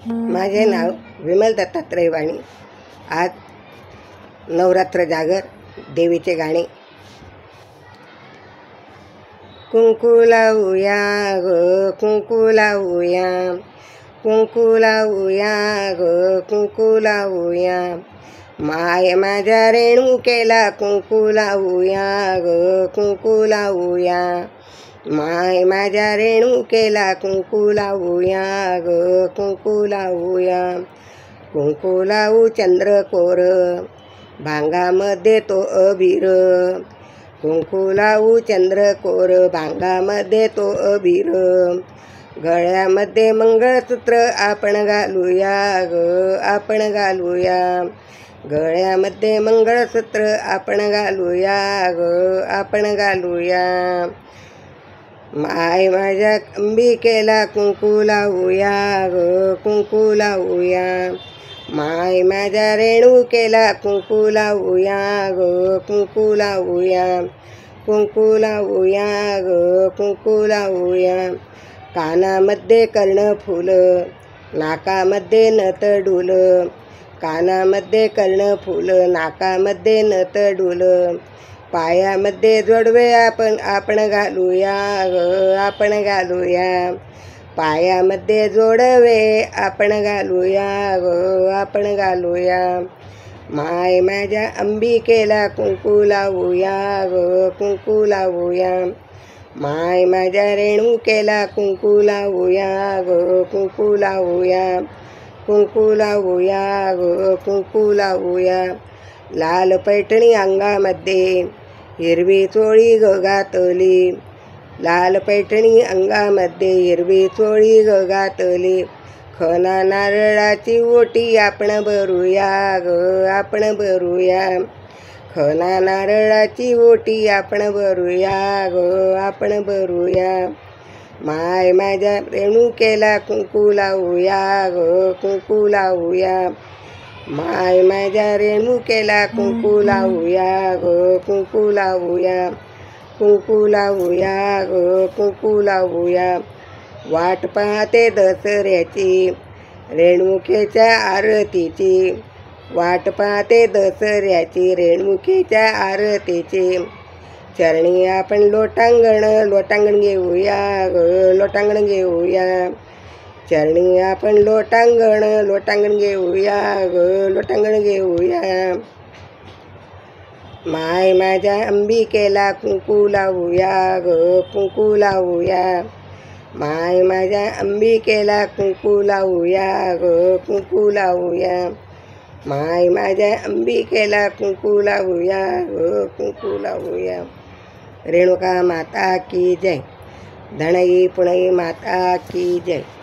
माझे नाव विमल दत्तात्रय वाणी। आज नवरात्र जागर देवीचे गाणे। कुंकू लावूया ग कुंकू लावूया, कुंकू लावूया ग कुंकू लावूया, माय माझ्या रेणुकेला कुंकू लावूया ग कुंकू लावूया, माय माझ्या रेणुकेला कुंकू लावूया ग कुंकू लावूया। कुंकू लावू चंद्रकोर भांगामध्ये तो अबीर, कुंकू लावू चंद्रकोर भांगामध्ये तो अबीर, गळ्यामध्ये मंगळसूत्र आपण घालूया ग आपण घालूया, गळ्यामध्ये मंगळसूत्र आपण घालूया ग आपण घालूया। माय माझ्या अंबिकेला कुंकू लावूया ग कुंकू लावूया, माय माझ्या रेणुकेला कुंकू लावूया ग कुंकू लावूया, कुंकू लावूया ग कुंकू लावूया। कानामध्ये कर्णफूल नाकामध्ये नतडूल, कानामध्ये कर्णफूल नाकामध्ये नतडूल, पायामध्ये जोडवे आपण घालूया ग आपण घालूया, पायामध्ये जोडवे आपण घालूया ग आपण घालूया। माय माझ्या अंबिकेला कुंकू लावूया ग कुंकू लावूया, माय माझ्या रेणुकेला कुंकू लावूया ग कुंकू लावूया, कुंकू लावूया ग कुंकू लावूया। लाल पैठणी अंगामध्ये हिरवी चोळी ग घातली, लाल पैठणी अंगामध्ये हिरवी चोळी ग घातली, खना नारळाची ओटी आपण भरूया ग आपण भरूया, खना नारळाची ओटी आपण भरूया ग आपण भरूया। माय माझ्या रेणुकेला कुंकू लावूया ग कुंकू लावूया, माय माझ्या रेणुकेला कुंकू लावूया ग कुंकू लावूया, कुंकू लावूया ग कुंकू लावूया। वाट पाहते दसऱ्याची रेणुकेच्या आरतीची, वाट पाहते दसऱ्याची रेणुकेच्या आरतीची, चरणी आपण लोटांगण घेऊया ग लोटांगण घेऊया, चरणी आपण लोटांगण घेऊया ग लोटांगण घेऊया। माय माझ्या अंबिकेला कुंकू लावूया ग कुंकू लावूया, माय माझ्या अंबिकेला कुंकू लावूया ग कुंकू लावूया, माय माझ्या अंबिकेला कुंकू लावूया ग कुंकू लावूया। रेणुका माता की जय, धनई पुणई माता की जय।